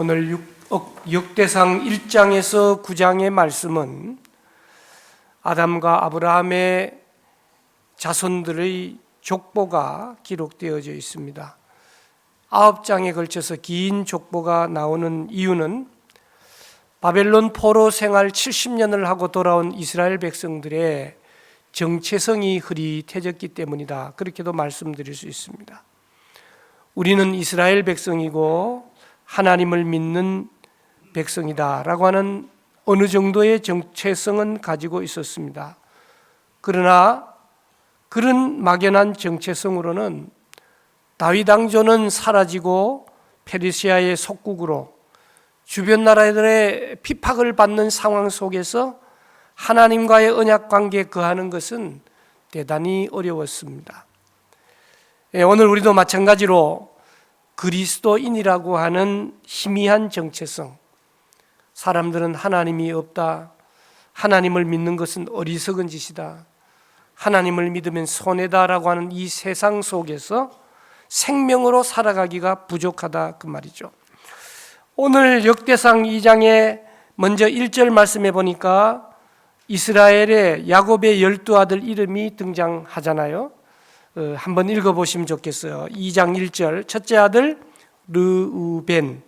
오늘 역대상 1장에서 9장의 말씀은 아담과 아브라함의 자손들의 족보가 기록되어져 있습니다. 9장에 걸쳐서 긴 족보가 나오는 이유는 바벨론 포로 생활 70년을 하고 돌아온 이스라엘 백성들의 정체성이 흐릿해졌기 때문이다. 그렇게도 말씀드릴 수 있습니다. 우리는 이스라엘 백성이고 하나님을 믿는 백성이다라고 하는 어느 정도의 정체성은 가지고 있었습니다. 그러나 그런 막연한 정체성으로는 다윗 왕조는 사라지고 페르시아의 속국으로 주변 나라들의 핍박을 받는 상황 속에서 하나님과의 언약 관계에 거하는 것은 대단히 어려웠습니다. 오늘 우리도 마찬가지로 그리스도인이라고 하는 희미한 정체성, 사람들은 하나님이 없다, 하나님을 믿는 것은 어리석은 짓이다, 하나님을 믿으면 손해다라고 하는 이 세상 속에서 생명으로 살아가기가 부족하다 그 말이죠. 오늘 역대상 2장에 먼저 1절 말씀해 보니까 이스라엘의 야곱의 12아들 이름이 등장하잖아요. 한번 읽어보시면 좋겠어요. 2장 1절, 첫째 아들 르우벤,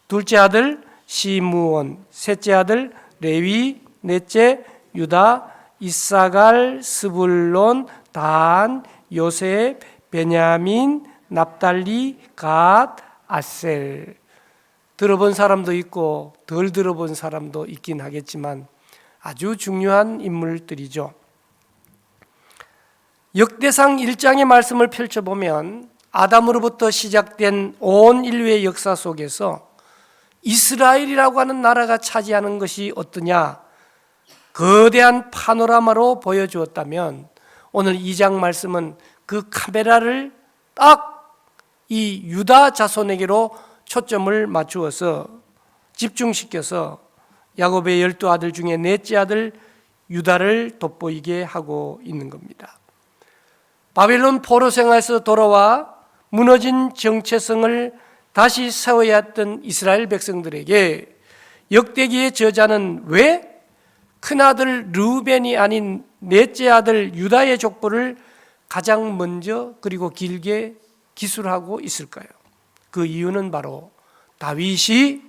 둘째 아들 시므온, 셋째 아들 레위, 넷째 유다, 이사갈, 스불론, 단, 요셉, 베냐민, 납달리, 갓, 아셀. 들어본 사람도 있고 덜 들어본 사람도 있긴 하겠지만 아주 중요한 인물들이죠. 역대상 1장의 말씀을 펼쳐보면 아담으로부터 시작된 온 인류의 역사 속에서 이스라엘이라고 하는 나라가 차지하는 것이 어떠냐, 거대한 파노라마로 보여주었다면 오늘 2장 말씀은 그 카메라를 딱 이 유다 자손에게로 초점을 맞추어서 집중시켜서 야곱의 12아들 중에 넷째 아들 유다를 돋보이게 하고 있는 겁니다. 바벨론 포로 생활에서 돌아와 무너진 정체성을 다시 세워야 했던 이스라엘 백성들에게 역대기의 저자는 왜 큰아들 르우벤이 아닌 넷째 아들 유다의 족보를 가장 먼저 그리고 길게 기술하고 있을까요? 그 이유는 바로 다윗이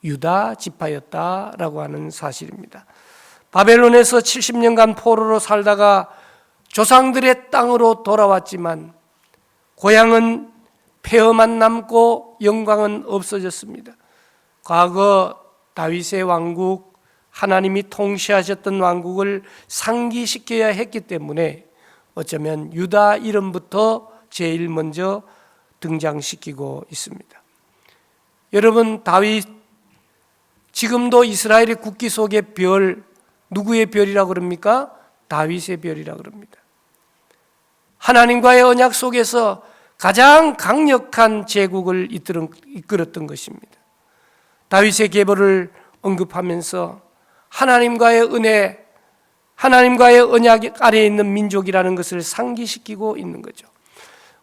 유다 지파였다라고 하는 사실입니다. 바벨론에서 70년간 포로로 살다가 조상들의 땅으로 돌아왔지만 고향은 폐허만 남고 영광은 없어졌습니다. 과거 다윗의 왕국, 하나님이 통치하셨던 왕국을 상기시켜야 했기 때문에 어쩌면 유다 이름부터 제일 먼저 등장시키고 있습니다. 여러분, 다윗 지금도 이스라엘의 국기 속의 별, 누구의 별이라고 그럽니까? 다윗의 별이라고 그럽니다. 하나님과의 언약 속에서 가장 강력한 제국을 이끌었던 것입니다. 다윗의 계보를 언급하면서 하나님과의 은혜, 하나님과의 언약 아래에 있는 민족이라는 것을 상기시키고 있는 거죠.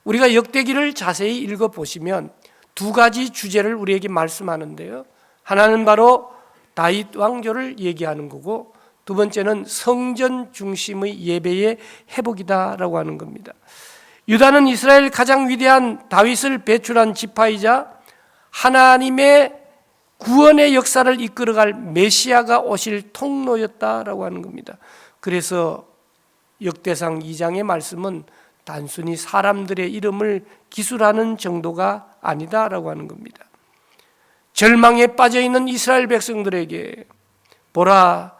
우리가 역대기를 자세히 읽어보시면 두 가지 주제를 우리에게 말씀하는데요. 하나는 바로 다윗 왕조를 얘기하는 거고, 두 번째는 성전 중심의 예배의 회복이다라고 하는 겁니다. 유다는 이스라엘 가장 위대한 다윗을 배출한 지파이자 하나님의 구원의 역사를 이끌어갈 메시아가 오실 통로였다라고 하는 겁니다. 그래서 역대상 2장의 말씀은 단순히 사람들의 이름을 기술하는 정도가 아니다라고 하는 겁니다. 절망에 빠져있는 이스라엘 백성들에게 보라,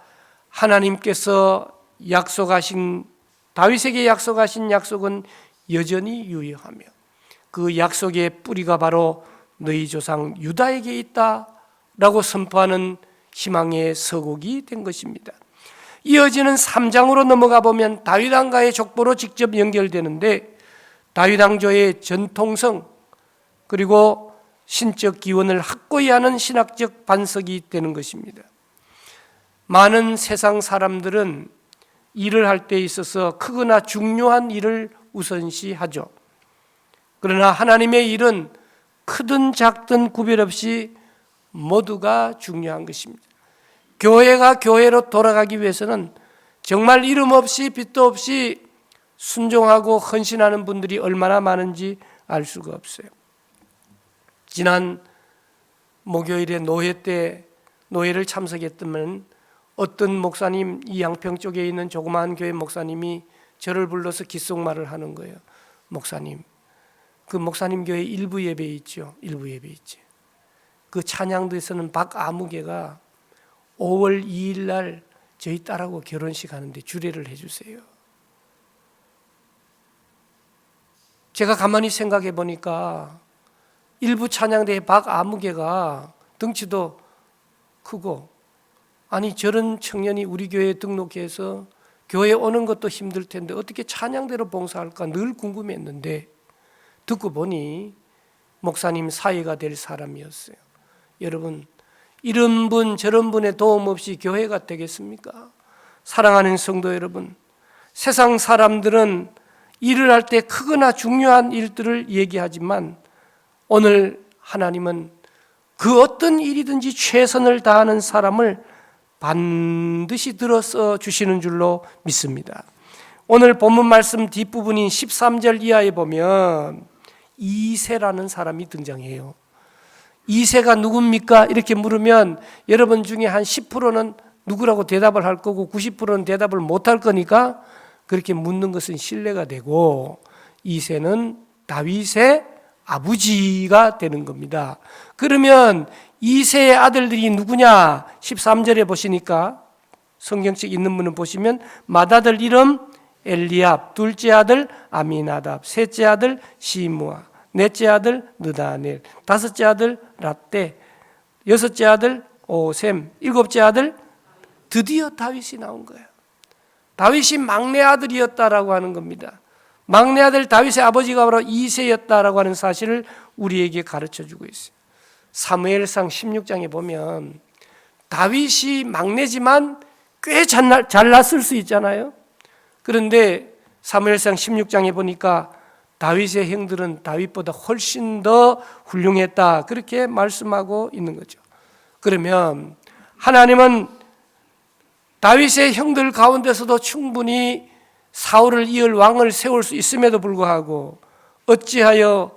하나님께서 약속하신, 다윗에게 약속하신 약속은 여전히 유효하며 그 약속의 뿌리가 바로 너희 조상 유다에게 있다라고 선포하는 희망의 서곡이 된 것입니다. 이어지는 3장으로 넘어가 보면 다윗 왕가의 족보로 직접 연결되는데 다윗 왕조의 전통성 그리고 신적 기원을 확고히 하는 신학적 반석이 되는 것입니다. 많은 세상 사람들은 일을 할 때 있어서 크거나 중요한 일을 우선시하죠. 그러나 하나님의 일은 크든 작든 구별 없이 모두가 중요한 것입니다. 교회가 교회로 돌아가기 위해서는 정말 이름 없이 빚도 없이 순종하고 헌신하는 분들이 얼마나 많은지 알 수가 없어요. 지난 목요일에 노회 때 노회를 참석했더니 어떤 목사님, 이 양평 쪽에 있는 조그마한 교회 목사님이 저를 불러서 귓속말을 하는 거예요. 목사님, 그 목사님 교회 일부 예배 있죠. 일부 예배 있지. 그 찬양도에서는 박아무개가 5월 2일 날 저희 딸하고 결혼식 하는데 주례를 해주세요. 제가 가만히 생각해 보니까 일부 찬양대의 박아무개가 덩치도 크고, 아니 저런 청년이 우리 교회에 등록해서 교회에 오는 것도 힘들 텐데 어떻게 찬양대로 봉사할까 늘 궁금했는데 듣고 보니 목사님 사이가 될 사람이었어요. 여러분, 이런 분 저런 분의 도움 없이 교회가 되겠습니까? 사랑하는 성도 여러분, 세상 사람들은 일을 할 때 크거나 중요한 일들을 얘기하지만 오늘 하나님은 그 어떤 일이든지 최선을 다하는 사람을 반드시 들어서 주시는 줄로 믿습니다. 오늘 본문 말씀 뒷부분인 13절 이하에 보면 이새라는 사람이 등장해요. 이새가 누굽니까? 이렇게 물으면 여러분 중에 한 10%는 누구라고 대답을 할 거고 90%는 대답을 못 할 거니까 그렇게 묻는 것은 신뢰가 되고, 이새는 다윗의 아버지가 되는 겁니다. 그러면 이새의 아들들이 누구냐? 13절에 보시니까 성경책 있는 분은 보시면 맏아들 이름 엘리압, 둘째 아들 아미나답, 셋째 아들 시므아, 넷째 아들 느다넬, 다섯째 아들 랍데, 여섯째 아들 오셈, 일곱째 아들, 드디어 다윗이 나온 거예요. 다윗이 막내 아들이었다라고 하는 겁니다. 막내 아들 다윗의 아버지가 바로 이새였다라고 하는 사실을 우리에게 가르쳐주고 있어요. 사무엘상 16장에 보면 다윗이 막내지만 꽤 잘났을 수 있잖아요. 그런데 사무엘상 16장에 보니까 다윗의 형들은 다윗보다 훨씬 더 훌륭했다, 그렇게 말씀하고 있는 거죠. 그러면 하나님은 다윗의 형들 가운데서도 충분히 사울을 이을 왕을 세울 수 있음에도 불구하고 어찌하여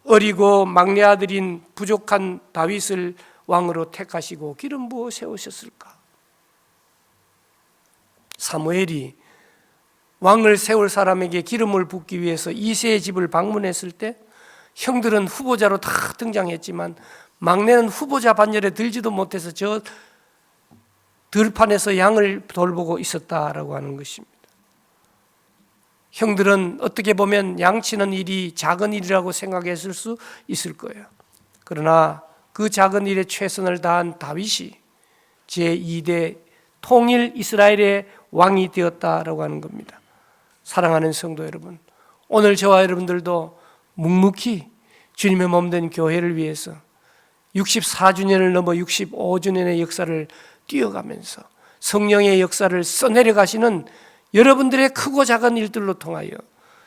어리고 막내 아들인 부족한 다윗을 왕으로 택하시고 기름 부어 세우셨을까? 사무엘이 왕을 세울 사람에게 기름을 붓기 위해서 이새의 집을 방문했을 때 형들은 후보자로 다 등장했지만 막내는 후보자 반열에 들지도 못해서 저 들판에서 양을 돌보고 있었다라고 하는 것입니다. 형들은 어떻게 보면 양치는 일이 작은 일이라고 생각했을 수 있을 거예요. 그러나 그 작은 일에 최선을 다한 다윗이 제2대 통일 이스라엘의 왕이 되었다라고 하는 겁니다. 사랑하는 성도 여러분, 오늘 저와 여러분들도 묵묵히 주님의 몸된 교회를 위해서 64주년을 넘어 65주년의 역사를 뛰어가면서 성령의 역사를 써내려 가시는 여러분들의 크고 작은 일들로 통하여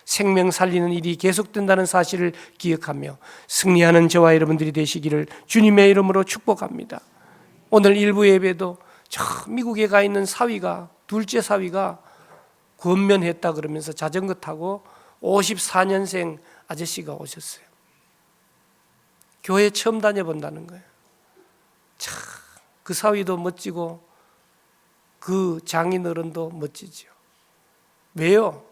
생명 살리는 일이 계속된다는 사실을 기억하며 승리하는 저와 여러분들이 되시기를 주님의 이름으로 축복합니다. 오늘 일부 예배도 저 미국에 가 있는 사위가, 둘째 사위가 권면했다 그러면서 자전거 타고 54년생 아저씨가 오셨어요. 교회 처음 다녀본다는 거예요. 참, 그 사위도 멋지고 그 장인어른도 멋지죠. 왜요?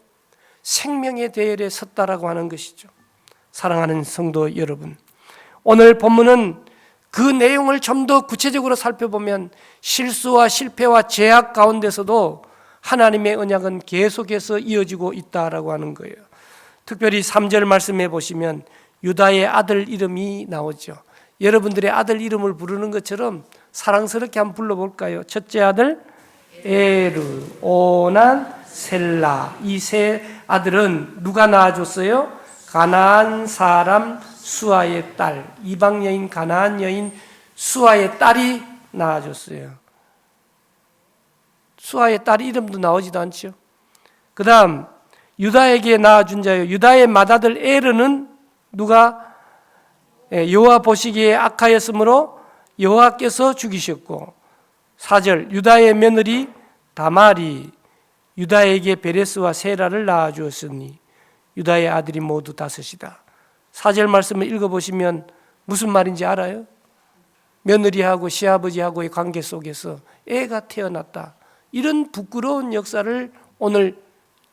생명의 대열에 섰다라고 하는 것이죠. 사랑하는 성도 여러분, 오늘 본문은 그 내용을 좀 더 구체적으로 살펴보면 실수와 실패와 제약 가운데서도 하나님의 언약은 계속해서 이어지고 있다라고 하는 거예요. 특별히 3절 말씀해 보시면 유다의 아들 이름이 나오죠. 여러분들의 아들 이름을 부르는 것처럼 사랑스럽게 한번 불러볼까요? 첫째 아들 에르, 오난, 셀라. 이 세 아들은 누가 낳아줬어요? 가나안 사람 수아의 딸, 이방 여인 가나안 여인 수아의 딸이 낳아줬어요. 수아의 딸 이름도 나오지도 않죠. 그 다음 유다에게 낳아준 자요, 유다의 맏아들 에르는 누가 여호와 보시기에 악하였으므로 여호와께서 죽이셨고 4절 유다의 며느리 다말이 유다에게 베레스와 세라를 낳아주었으니 유다의 아들이 모두 5이다. 4절 말씀을 읽어보시면 무슨 말인지 알아요? 며느리하고 시아버지하고의 관계 속에서 애가 태어났다. 이런 부끄러운 역사를 오늘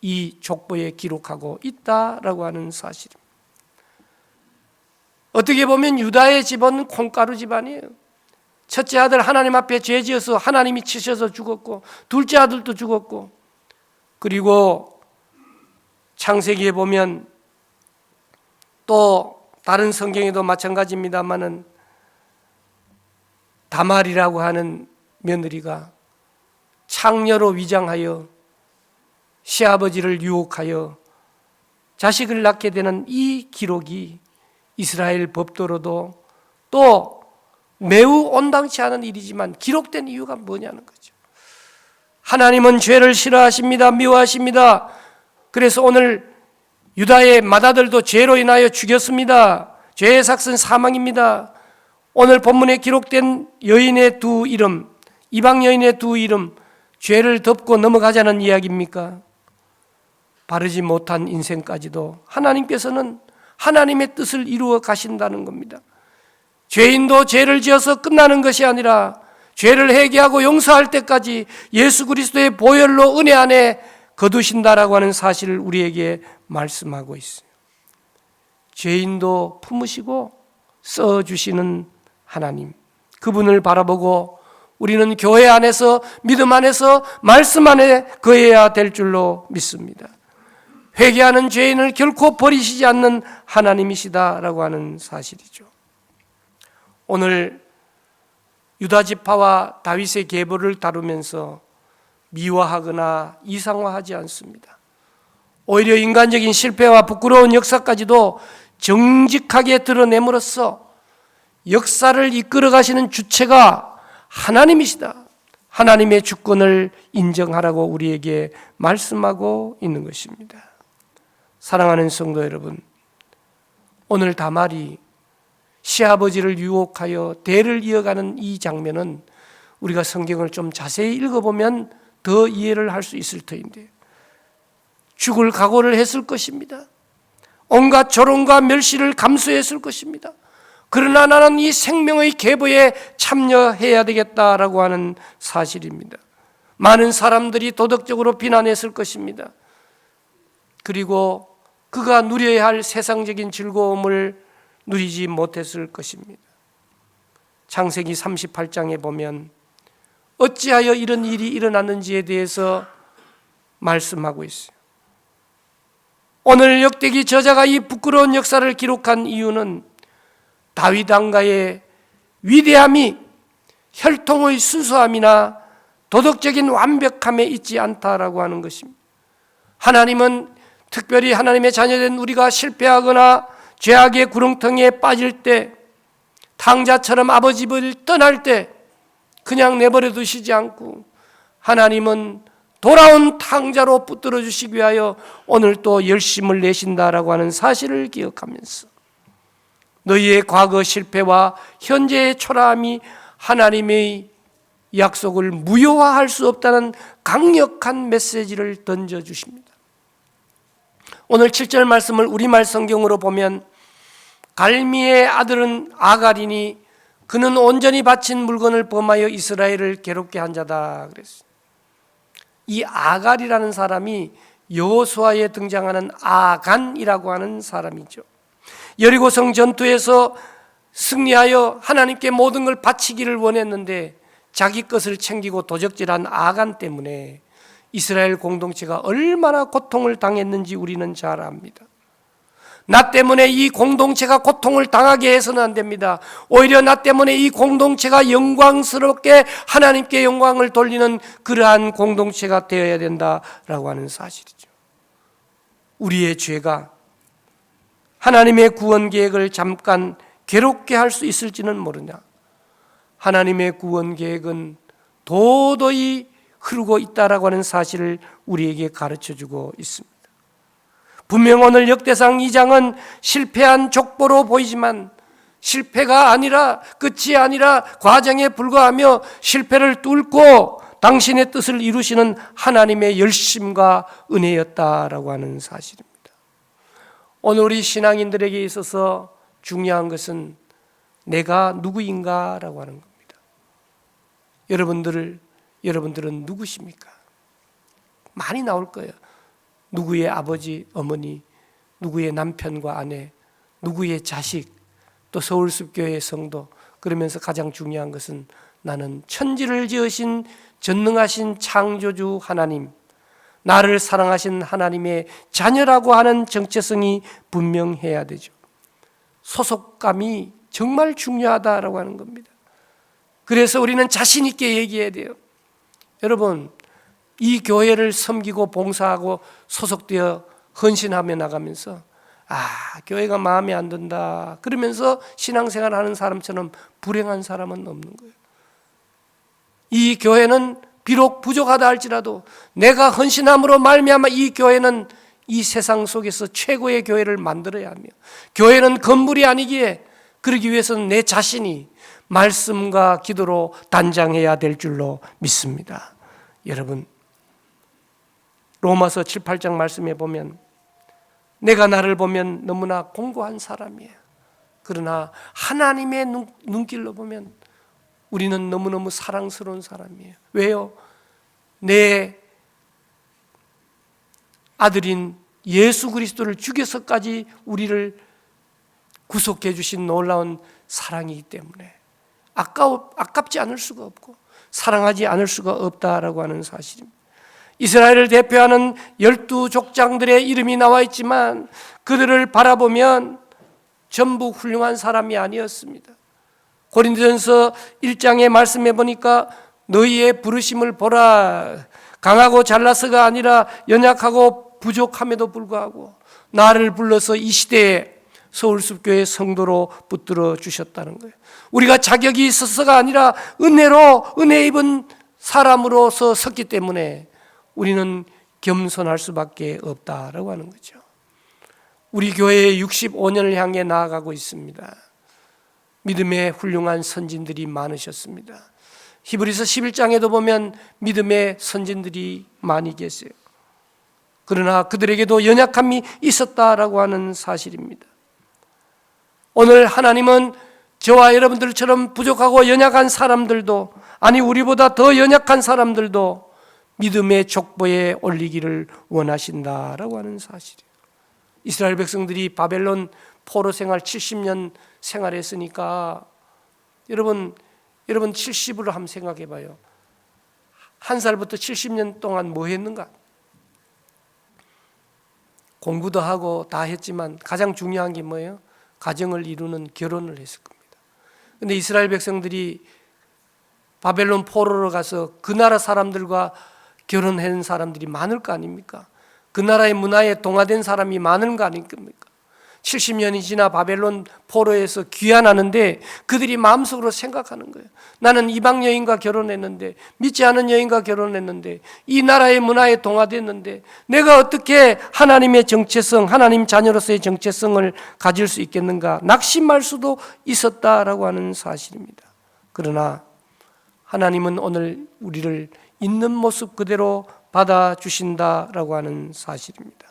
이 족보에 기록하고 있다라고 하는 사실입니다. 어떻게 보면 유다의 집은 콩가루 집안이에요. 첫째 아들 하나님 앞에 죄 지어서 하나님이 치셔서 죽었고, 둘째 아들도 죽었고, 그리고 창세기에 보면 또 다른 성경에도 마찬가지입니다만은 다말이라고 하는 며느리가 창녀로 위장하여 시아버지를 유혹하여 자식을 낳게 되는 이 기록이 이스라엘 법도로도 또 매우 온당치 않은 일이지만 기록된 이유가 뭐냐는 거죠. 하나님은 죄를 싫어하십니다. 미워하십니다. 그래서 오늘 유다의 맏아들도 죄로 인하여 죽였습니다. 죄의 삭은 사망입니다. 오늘 본문에 기록된 여인의 2 이름, 이방 여인의 2 이름, 죄를 덮고 넘어가자는 이야기입니까? 바르지 못한 인생까지도 하나님께서는 하나님의 뜻을 이루어 가신다는 겁니다. 죄인도 죄를 지어서 끝나는 것이 아니라 죄를 회개하고 용서할 때까지 예수 그리스도의 보혈로 은혜 안에 거두신다라고 하는 사실을 우리에게 말씀하고 있어요. 죄인도 품으시고 써주시는 하나님, 그분을 바라보고 우리는 교회 안에서, 믿음 안에서, 말씀 안에 거해야 될 줄로 믿습니다. 회개하는 죄인을 결코 버리시지 않는 하나님이시다라고 하는 사실이죠. 오늘 유다 지파와 다윗의 계보를 다루면서 미화하거나 이상화하지 않습니다. 오히려 인간적인 실패와 부끄러운 역사까지도 정직하게 드러냄으로써 역사를 이끌어 가시는 주체가 하나님이시다, 하나님의 주권을 인정하라고 우리에게 말씀하고 있는 것입니다. 사랑하는 성도 여러분, 오늘 다말이 시아버지를 유혹하여 대를 이어가는 이 장면은 우리가 성경을 좀 자세히 읽어보면 더 이해를 할 수 있을 터인데, 죽을 각오를 했을 것입니다. 온갖 조롱과 멸시를 감수했을 것입니다. 그러나 나는 이 생명의 계보에 참여해야 되겠다라고 하는 사실입니다. 많은 사람들이 도덕적으로 비난했을 것입니다. 그리고 그가 누려야 할 세상적인 즐거움을 누리지 못했을 것입니다. 창세기 38장에 보면 어찌하여 이런 일이 일어났는지에 대해서 말씀하고 있어요. 오늘 역대기 저자가 이 부끄러운 역사를 기록한 이유는 다윗 왕가의 위대함이 혈통의 순수함이나 도덕적인 완벽함에 있지 않다라고 하는 것입니다. 하나님은 특별히 하나님의 자녀된 우리가 실패하거나 죄악의 구렁텅이에 빠질 때, 탕자처럼 아버지 집을 떠날 때 그냥 내버려 두시지 않고 하나님은 돌아온 탕자로 붙들어 주시기 위하여 오늘 또 열심을 내신다라고 하는 사실을 기억하면서 너희의 과거 실패와 현재의 초라함이 하나님의 약속을 무효화할 수 없다는 강력한 메시지를 던져주십니다. 오늘 7절 말씀을 우리말 성경으로 보면 갈미의 아들은 아갈이니 그는 온전히 바친 물건을 범하여 이스라엘을 괴롭게 한 자다 그랬어요. 이 아갈이라는 사람이 여호수아에 등장하는 아간이라고 하는 사람이죠. 여리고성 전투에서 승리하여 하나님께 모든 걸 바치기를 원했는데 자기 것을 챙기고 도적질한 아간 때문에 이스라엘 공동체가 얼마나 고통을 당했는지 우리는 잘 압니다. 나 때문에 이 공동체가 고통을 당하게 해서는 안 됩니다. 오히려 나 때문에 이 공동체가 영광스럽게 하나님께 영광을 돌리는 그러한 공동체가 되어야 된다라고 하는 사실이죠. 우리의 죄가 하나님의 구원 계획을 잠깐 괴롭게 할 수 있을지는 모르냐. 하나님의 구원 계획은 도저히 흐르고 있다라고 하는 사실을 우리에게 가르쳐주고 있습니다. 분명 오늘 역대상 2장은 실패한 족보로 보이지만 실패가 아니라, 끝이 아니라 과정에 불과하며 실패를 뚫고 당신의 뜻을 이루시는 하나님의 열심과 은혜였다라고 하는 사실입니다. 오늘 우리 신앙인들에게 있어서 중요한 것은 내가 누구인가라고 하는 겁니다. 여러분들은 누구십니까? 많이 나올 거예요. 누구의 아버지, 어머니, 누구의 남편과 아내, 누구의 자식, 또 서울숲교회 성도. 그러면서 가장 중요한 것은 나는 천지를 지으신 전능하신 창조주 하나님, 나를 사랑하신 하나님의 자녀라고 하는 정체성이 분명해야 되죠. 소속감이 정말 중요하다라고 하는 겁니다. 그래서 우리는 자신 있게 얘기해야 돼요. 여러분, 이 교회를 섬기고 봉사하고 소속되어 헌신하며 나가면서 교회가 마음에 안 든다 그러면서 신앙생활 하는 사람처럼 불행한 사람은 없는 거예요. 이 교회는 비록 부족하다 할지라도 내가 헌신함으로 말미암아 이 교회는 이 세상 속에서 최고의 교회를 만들어야 하며, 교회는 건물이 아니기에 그러기 위해서는 내 자신이 말씀과 기도로 단장해야 될 줄로 믿습니다. 여러분, 로마서 7, 8장 말씀에 보면 내가 나를 보면 너무나 공고한 사람이에요. 그러나 하나님의 눈길로 보면 우리는 너무너무 사랑스러운 사람이에요. 왜요? 내 아들인 예수 그리스도를 죽여서까지 우리를 구속해 주신 놀라운 사랑이기 때문에 아깝지 않을 수가 없고 사랑하지 않을 수가 없다라고 하는 사실입니다. 이스라엘을 대표하는 12족장들의 이름이 나와 있지만 그들을 바라보면 전부 훌륭한 사람이 아니었습니다. 고린도전서 1장의 말씀에 보니까 너희의 부르심을 보라, 강하고 잘나서가 아니라 연약하고 부족함에도 불구하고 나를 불러서 이 시대에 서울숲교회 성도로 붙들어 주셨다는 거예요. 우리가 자격이 있어서가 아니라 은혜로 은혜 입은 사람으로서 섰기 때문에 우리는 겸손할 수밖에 없다라고 하는 거죠. 우리 교회의 65년을 향해 나아가고 있습니다. 믿음의 훌륭한 선진들이 많으셨습니다. 히브리서 11장에도 보면 믿음의 선진들이 많이 계세요. 그러나 그들에게도 연약함이 있었다라고 하는 사실입니다. 오늘 하나님은 저와 여러분들처럼 부족하고 연약한 사람들도, 아니 우리보다 더 연약한 사람들도 믿음의 족보에 올리기를 원하신다라고 하는 사실이에요. 이스라엘 백성들이 바벨론 포로 생활 70년 생활했으니까 여러분 70으로 한번 생각해 봐요. 한 살부터 70년 동안 뭐 했는가? 공부도 하고 다 했지만 가장 중요한 게 뭐예요? 가정을 이루는 결혼을 했을 겁니다. 근데 이스라엘 백성들이 바벨론 포로로 가서 그 나라 사람들과 결혼한 사람들이 많을 거 아닙니까? 그 나라의 문화에 동화된 사람이 많은 거 아닙니까? 70년이 지나 바벨론 포로에서 귀환하는데 그들이 마음속으로 생각하는 거예요. 나는 이방 여인과 결혼했는데, 믿지 않은 여인과 결혼했는데, 이 나라의 문화에 동화됐는데 내가 어떻게 하나님의 정체성, 하나님 자녀로서의 정체성을 가질 수 있겠는가? 낙심할 수도 있었다라고 하는 사실입니다. 그러나 하나님은 오늘 우리를 있는 모습 그대로 받아주신다라고 하는 사실입니다.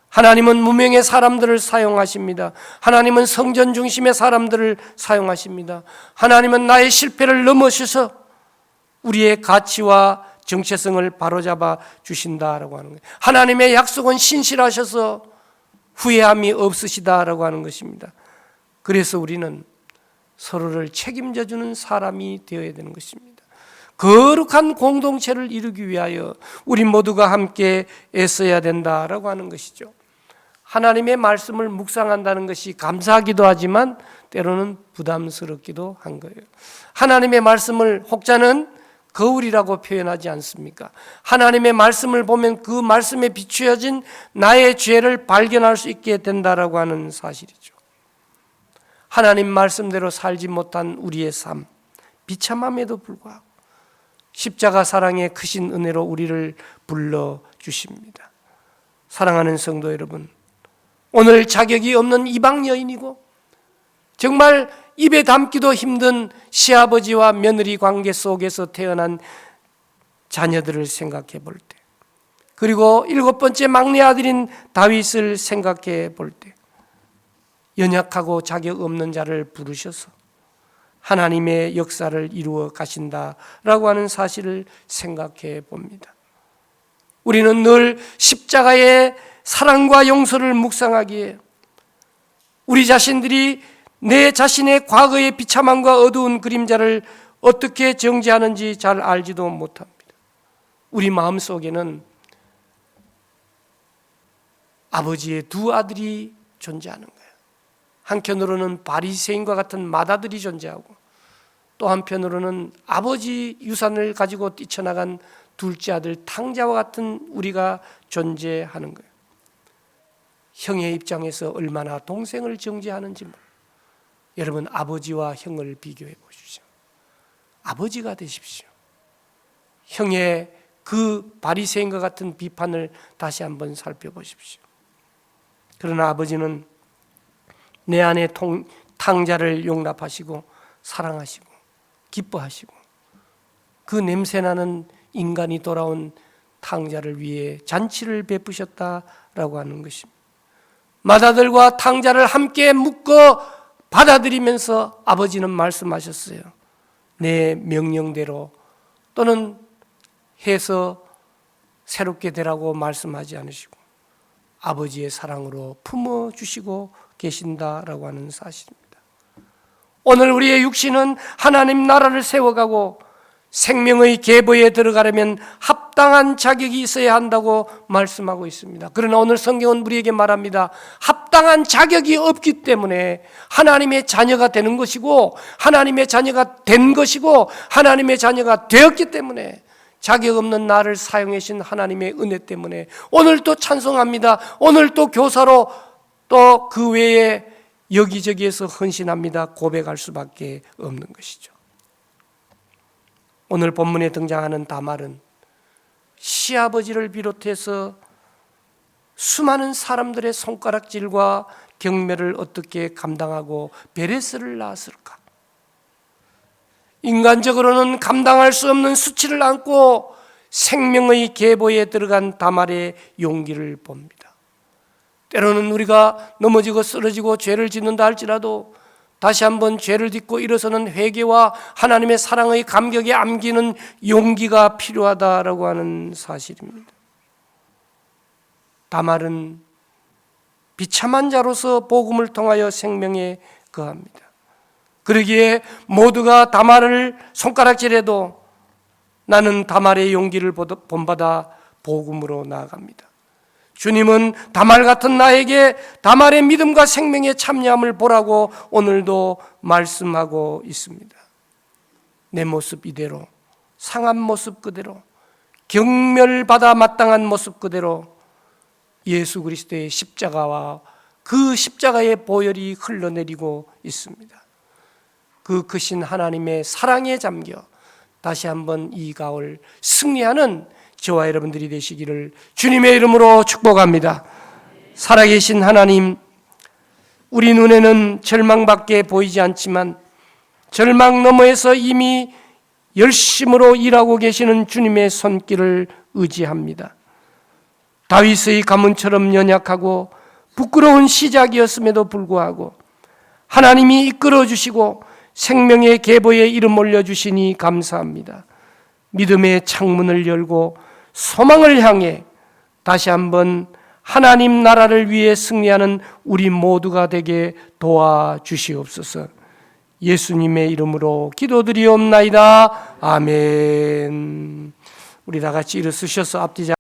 하나님은 무명의 사람들을 사용하십니다. 하나님은 성전 중심의 사람들을 사용하십니다. 하나님은 나의 실패를 넘어서서 우리의 가치와 정체성을 바로잡아 주신다라고 하는 거예요. 하나님의 약속은 신실하셔서 후회함이 없으시다라고 하는 것입니다. 그래서 우리는 서로를 책임져 주는 사람이 되어야 되는 것입니다. 거룩한 공동체를 이루기 위하여 우리 모두가 함께 애써야 된다라고 하는 것이죠. 하나님의 말씀을 묵상한다는 것이 감사하기도 하지만 때로는 부담스럽기도 한 거예요. 하나님의 말씀을 혹자는 거울이라고 표현하지 않습니까? 하나님의 말씀을 보면 그 말씀에 비추어진 나의 죄를 발견할 수 있게 된다라고 하는 사실이죠. 하나님 말씀대로 살지 못한 우리의 삶, 비참함에도 불구하고 십자가 사랑의 크신 은혜로 우리를 불러주십니다. 사랑하는 성도 여러분, 오늘 자격이 없는 이방 여인이고 정말 입에 담기도 힘든 시아버지와 며느리 관계 속에서 태어난 자녀들을 생각해 볼 때, 그리고 7번째 막내 아들인 다윗을 생각해 볼 때, 연약하고 자격 없는 자를 부르셔서 하나님의 역사를 이루어 가신다라고 하는 사실을 생각해 봅니다. 우리는 늘 십자가의 사랑과 용서를 묵상하기에 우리 자신들이 내 자신의 과거의 비참함과 어두운 그림자를 어떻게 정지하는지 잘 알지도 못합니다. 우리 마음속에는 아버지의 두 아들이 존재하는 거예요. 한편으로는 바리새인과 같은 맏아들이 존재하고, 또 한편으로는 아버지 유산을 가지고 뛰쳐나간 둘째 아들 탕자와 같은 우리가 존재하는 거예요. 형의 입장에서 얼마나 동생을 정죄하는지 몰라요. 여러분, 아버지와 형을 비교해 보십시오. 아버지가 되십시오. 형의 그 바리새인과 같은 비판을 다시 한번 살펴보십시오. 그러나 아버지는 내 안에 탕자를 용납하시고 사랑하시고 기뻐하시고, 그 냄새나는 인간이 돌아온 탕자를 위해 잔치를 베푸셨다라고 하는 것입니다. 맏아들과 탕자를 함께 묶어 받아들이면서 아버지는 말씀하셨어요. 내 명령대로 또는 해서 새롭게 되라고 말씀하지 않으시고 아버지의 사랑으로 품어주시고 계신다라고 하는 사실입니다. 오늘 우리의 육신은 하나님 나라를 세워가고 생명의 계보에 들어가려면 합당한 자격이 있어야 한다고 말씀하고 있습니다. 그러나 오늘 성경은 우리에게 말합니다. 합당한 자격이 없기 때문에 하나님의 자녀가 되는 것이고, 하나님의 자녀가 된 것이고, 하나님의 자녀가 되었기 때문에, 자격 없는 나를 사용해 주신 하나님의 은혜 때문에 오늘 또 찬송합니다. 오늘 또 교사로 또 그 외에 여기저기에서 헌신합니다. 고백할 수밖에 없는 것이죠. 오늘 본문에 등장하는 다말은 시아버지를 비롯해서 수많은 사람들의 손가락질과 경멸을 어떻게 감당하고 베레스를 낳았을까? 인간적으로는 감당할 수 없는 수치를 안고 생명의 계보에 들어간 다말의 용기를 봅니다. 때로는 우리가 넘어지고 쓰러지고 죄를 짓는다 할지라도 다시 한번 죄를 딛고 일어서는 회개와 하나님의 사랑의 감격에 안기는 용기가 필요하다라고 하는 사실입니다. 다말은 비참한 자로서 복음을 통하여 생명에 거합니다. 그러기에 모두가 다말을 손가락질해도 나는 다말의 용기를 본받아 복음으로 나아갑니다. 주님은 다말 같은 나에게 다말의 믿음과 생명의 참여함을 보라고 오늘도 말씀하고 있습니다. 내 모습 이대로, 상한 모습 그대로, 경멸받아 마땅한 모습 그대로 예수 그리스도의 십자가와 그 십자가의 보혈이 흘러내리고 있습니다. 그 크신 하나님의 사랑에 잠겨 다시 한번 이 가을 승리하는 저와 여러분들이 되시기를 주님의 이름으로 축복합니다. 살아계신 하나님, 우리 눈에는 절망밖에 보이지 않지만 절망 너머에서 이미 열심으로 일하고 계시는 주님의 손길을 의지합니다. 다윗의 가문처럼 연약하고 부끄러운 시작이었음에도 불구하고 하나님이 이끌어 주시고 생명의 계보에 이름 올려주시니 감사합니다. 믿음의 창문을 열고 소망을 향해 다시 한번 하나님 나라를 위해 승리하는 우리 모두가 되게 도와주시옵소서. 예수님의 이름으로 기도드리옵나이다. 아멘. 우리 다 같이 일어서셔서 앞뒤